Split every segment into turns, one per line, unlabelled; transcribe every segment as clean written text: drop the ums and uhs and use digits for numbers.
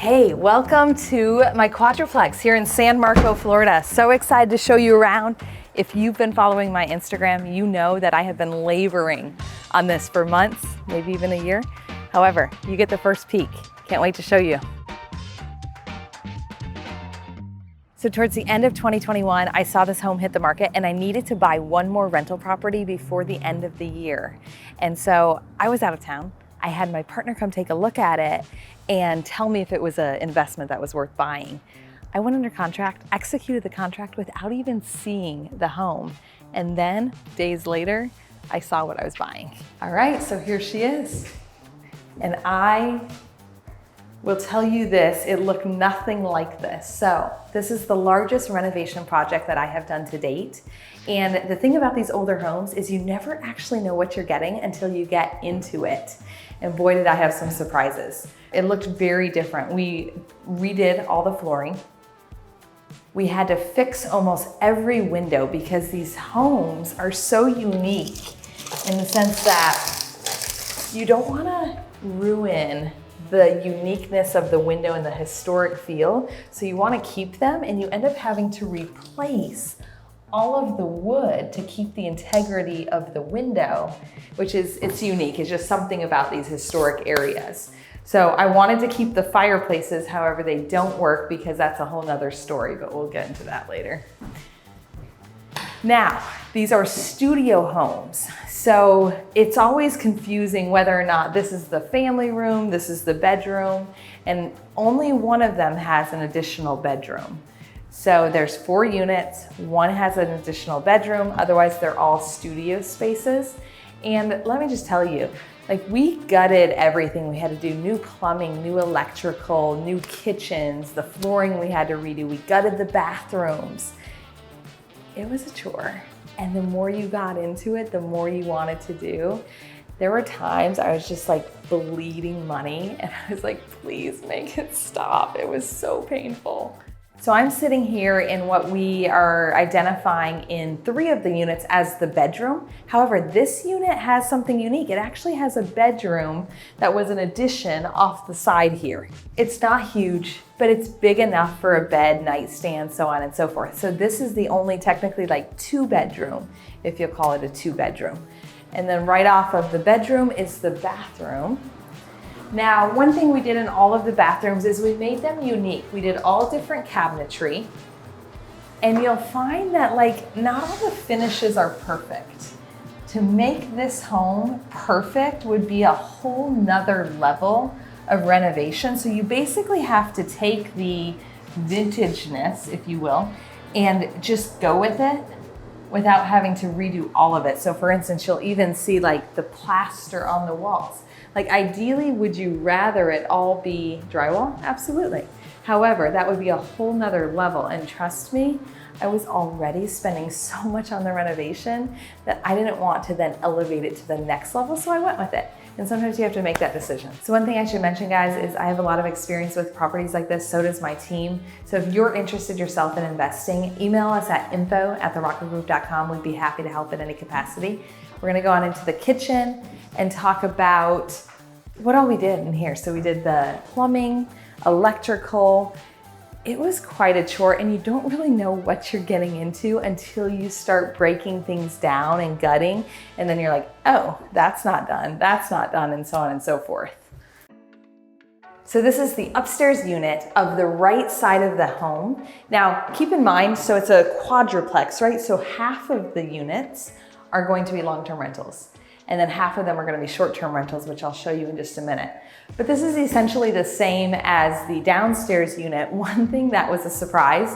Hey, welcome to my quadruplex here in San Marco, Florida. So excited to show you around. If you've been following my Instagram, you know that I have been laboring on this for months, maybe even a year. However, you get the first peek. Can't wait to show you. So towards the end of 2021, I saw this home hit the market and I needed to buy one more rental property before the end of the year. And so I was out of town. I had my partner come take a look at it and tell me if it was an investment that was worth buying. I went under contract, executed the contract without even seeing the home. And then days later, I saw what I was buying. All right, so here she is. And I will tell you this, it looked nothing like this. So this is the largest renovation project that I have done to date. And the thing about these older homes is you never actually know what you're getting until you get into it. And boy, did I have some surprises. It looked very different. We redid all the flooring. We had to fix almost every window because these homes are so unique in the sense that you don't want to ruin the uniqueness of the window and the historic feel. So you want to keep them and you end up having to replace all of the wood to keep the integrity of the window, which is, it's unique. It's just something about these historic areas. So I wanted to keep the fireplaces, however, they don't work because that's a whole nother story, but we'll get into that later. Now, these are studio homes. So it's always confusing whether or not this is the family room, this is the bedroom, and only one of them has an additional bedroom. So there's 4 units, one has an additional bedroom, otherwise they're all studio spaces. And let me just tell you, like we gutted everything. We had to do new plumbing, new electrical, new kitchens, the flooring we had to redo. We gutted the bathrooms. It was a chore. And the more you got into it, the more you wanted to do. There were times I was just like bleeding money and I was like, please make it stop. It was so painful. So I'm sitting here in what we are identifying in 3 of the units as the bedroom. However, this unit has something unique. It actually has a bedroom that was an addition off the side here. It's not huge, but it's big enough for a bed, nightstand, so on and so forth. So this is the only technically like 2-bedroom, if you'll call it a 2-bedroom. And then right off of the bedroom is the bathroom. Now, one thing we did in all of the bathrooms is we made them unique. We did all different cabinetry, and you'll find that like not all the finishes are perfect. To make this home perfect would be a whole nother level of renovation. So you basically have to take the vintageness, if you will, and just go with it without having to redo all of it. So for instance, you'll even see like the plaster on the walls. Like ideally, would you rather it all be drywall? Absolutely. However, that would be a whole nother level. And trust me, I was already spending so much on the renovation that I didn't want to then elevate it to the next level, so I went with it. And sometimes you have to make that decision. So one thing I should mention, guys, is I have a lot of experience with properties like this, so does my team. So if you're interested yourself in investing, email us at info@therockagroup.com. We'd be happy to help in any capacity. We're gonna go on into the kitchen and talk about what all we did in here. So we did the plumbing, electrical. It was quite a chore and you don't really know what you're getting into until you start breaking things down and gutting. And then you're like, oh, that's not done, and so on and so forth. So this is the upstairs unit of the right side of the home. Now, keep in mind, so it's a quadruplex, right? So half of the units are going to be long-term rentals. And then half of them are gonna be short-term rentals, which I'll show you in just a minute. But this is essentially the same as the downstairs unit. One thing that was a surprise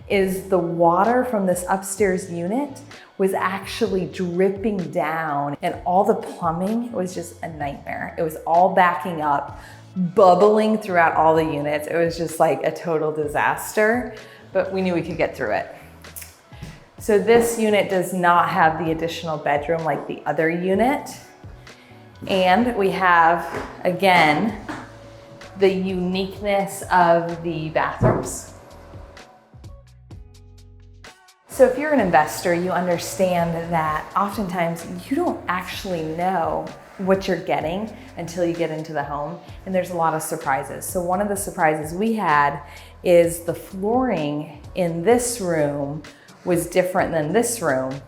is the water from this upstairs unit was actually dripping down and all the plumbing was just a nightmare. It was all backing up, bubbling throughout all the units. It was just like a total disaster, but we knew we could get through it. So this unit does not have the additional bedroom like the other unit. And we have, again, the uniqueness of the bathrooms. So if you're an investor, you understand that oftentimes you don't actually know what you're getting until you get into the home, and there's a lot of surprises. So one of the surprises we had is the flooring in this room was different than this room.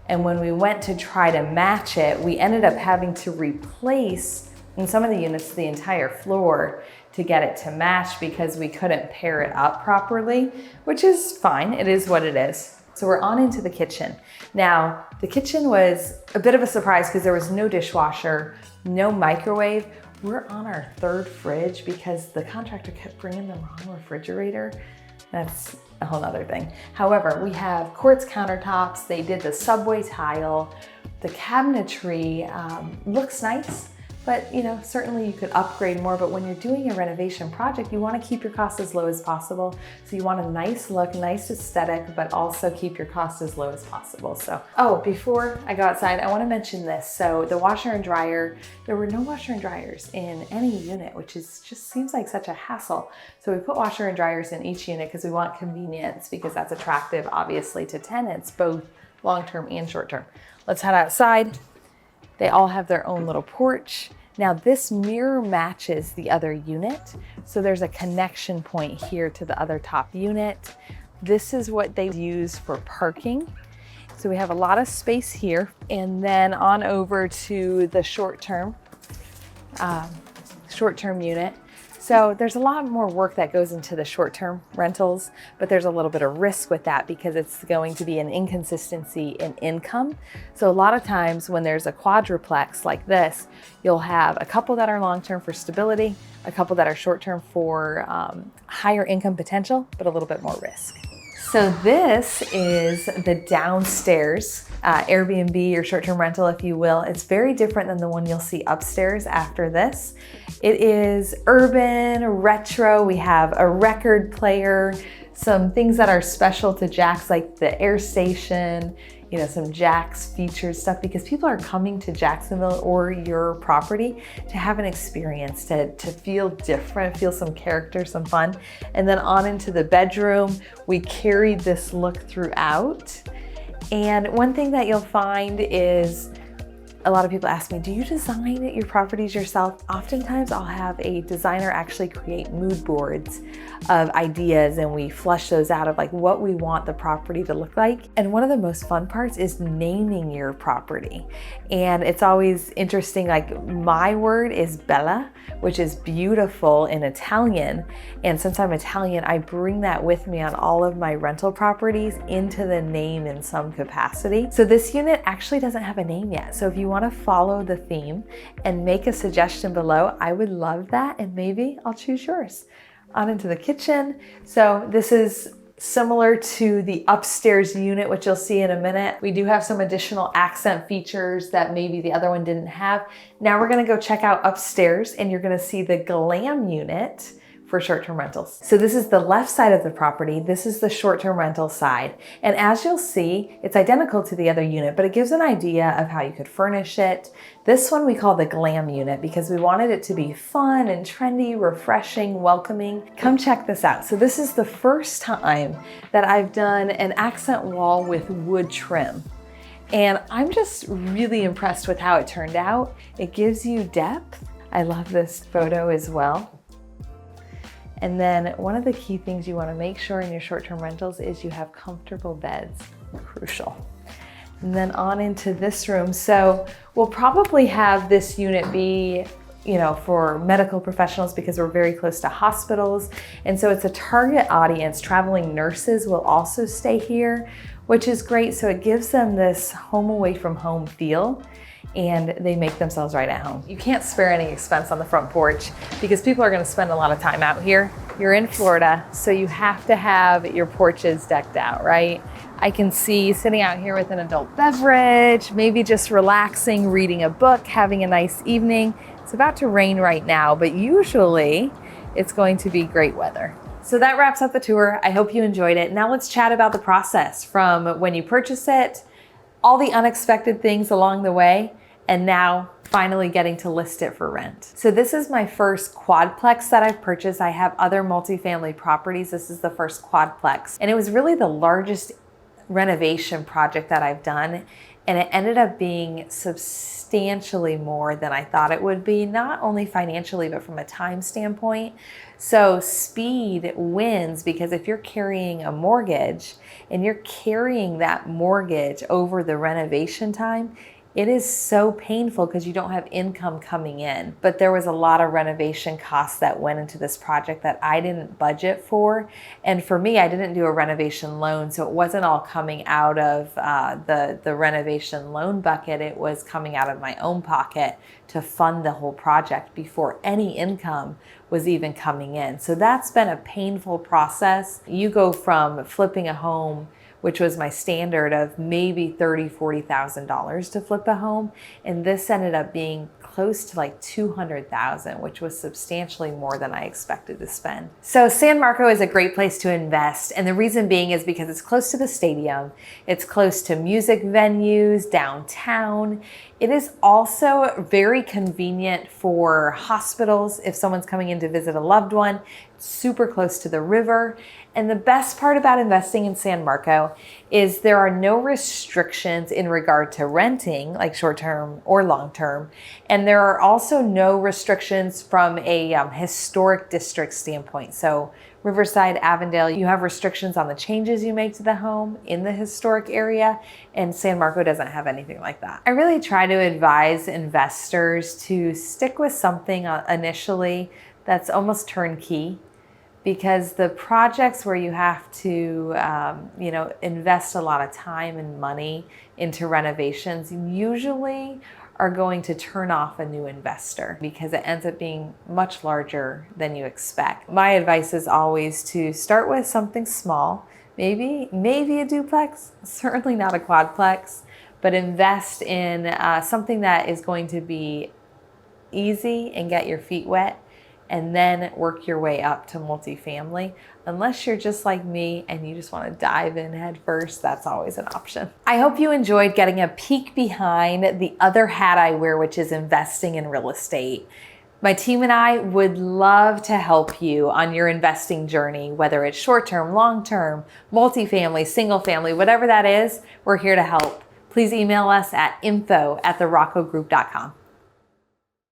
And when we went to try to match it, we ended up having to replace, in some of the units, the entire floor to get it to match because we couldn't pair it up properly, which is fine, it is what it is. So we're on into the kitchen. Now, the kitchen was a bit of a surprise because there was no dishwasher, no microwave. We're on our third fridge because the contractor kept bringing the wrong refrigerator. That's a whole nother thing. However, we have quartz countertops. They did the subway tile. The cabinetry looks nice, but certainly you could upgrade more. But when you're doing a renovation project, you want to keep your costs as low as possible. So you want a nice look, nice aesthetic, but also keep your costs as low as possible. So, before I go outside, I want to mention this. So the washer and dryer, there were no washer and dryers in any unit, which just seems like such a hassle. So we put washer and dryers in each unit because we want convenience, because that's attractive, obviously, to tenants, both long-term and short-term. Let's head outside. They all have their own little porch. Now this mirror matches the other unit. So there's a connection point here to the other top unit. This is what they use for parking. So we have a lot of space here, and then on over to the short-term unit. So there's a lot more work that goes into the short-term rentals, but there's a little bit of risk with that because it's going to be an inconsistency in income. So a lot of times when there's a quadruplex like this, you'll have a couple that are long-term for stability, a couple that are short-term for higher income potential, but a little bit more risk. So this is the downstairs Airbnb or short-term rental, if you will. It's very different than the one you'll see upstairs after this. It is urban, retro. We have a record player, some things that are special to Jax, like the air station, some Jax featured stuff, because people are coming to Jacksonville or your property to have an experience, to feel different, feel some character, some fun. And then on into the bedroom, we carried this look throughout. And one thing that you'll find is a lot of people ask me, do you design your properties yourself? Oftentimes I'll have a designer actually create mood boards of ideas, and we flush those out of like what we want the property to look like. And one of the most fun parts is naming your property. And it's always interesting, like my word is bella, which is beautiful in Italian. And since I'm Italian, I bring that with me on all of my rental properties into the name in some capacity. So this unit actually doesn't have a name yet. So if you want to follow the theme and make a suggestion below, I would love that, and maybe I'll choose yours. On into the kitchen. So this is similar to the upstairs unit, which you'll see in a minute. We do have some additional accent features that maybe the other one didn't have. Now we're going to go check out upstairs, and you're going to see the glam unit for short-term rentals. So this is the left side of the property. This is the short-term rental side. And as you'll see, it's identical to the other unit, but it gives an idea of how you could furnish it. This one we call the glam unit because we wanted it to be fun and trendy, refreshing, welcoming. Come check this out. So this is the first time that I've done an accent wall with wood trim. And I'm just really impressed with how it turned out. It gives you depth. I love this photo as well. And then one of the key things you want to make sure in your short-term rentals is you have comfortable beds. Crucial. And then on into this room. So we'll probably have this unit be, for medical professionals because we're very close to hospitals. And so it's a target audience. Traveling nurses will also stay here, which is great. So it gives them this home away from home feel, and they make themselves right at home. You can't spare any expense on the front porch because people are going to spend a lot of time out here. You're in Florida, so you have to have your porches decked out, right? I can see sitting out here with an adult beverage, maybe just relaxing, reading a book, having a nice evening. It's about to rain right now, but usually it's going to be great weather. So that wraps up the tour. I hope you enjoyed it. Now let's chat about the process from when you purchase it, all the unexpected things along the way, and now finally getting to list it for rent. So this is my first quadplex that I've purchased. I have other multifamily properties. This is the first quadplex. And it was really the largest renovation project that I've done. And it ended up being substantially more than I thought it would be, not only financially, but from a time standpoint. So speed wins, because if you're carrying a mortgage and you're carrying that mortgage over the renovation time, it is so painful because you don't have income coming in. But there was a lot of renovation costs that went into this project that I didn't budget for. And for me, I didn't do a renovation loan, so it wasn't all coming out of the renovation loan bucket. It was coming out of my own pocket to fund the whole project before any income was even coming in. So that's been a painful process. You go from flipping a home, which was my standard of maybe $30,000, $40,000 to flip a home. And this ended up being close to like $200,000, which was substantially more than I expected to spend. So San Marco is a great place to invest. And the reason being is because it's close to the stadium. It's close to music venues, downtown. It is also very convenient for hospitals if someone's coming in to visit a loved one. It's super close to the river. And the best part about investing in San Marco is there are no restrictions in regard to renting, like short-term or long-term. And there are also no restrictions from a historic district standpoint. So Riverside, Avondale, you have restrictions on the changes you make to the home in the historic area, and San Marco doesn't have anything like that. I really try to advise investors to stick with something initially that's almost turnkey, because the projects where you have to invest a lot of time and money into renovations usually are going to turn off a new investor because it ends up being much larger than you expect. My advice is always to start with something small, maybe a duplex, certainly not a quadplex, but invest in something that is going to be easy and get your feet wet, and then work your way up to multifamily. Unless you're just like me and you just want to dive in head first, that's always an option. I hope you enjoyed getting a peek behind the other hat I wear, which is investing in real estate. My team and I would love to help you on your investing journey, whether it's short-term, long-term, multifamily, single family, whatever that is, we're here to help. Please email us at info@theroccogroup.com.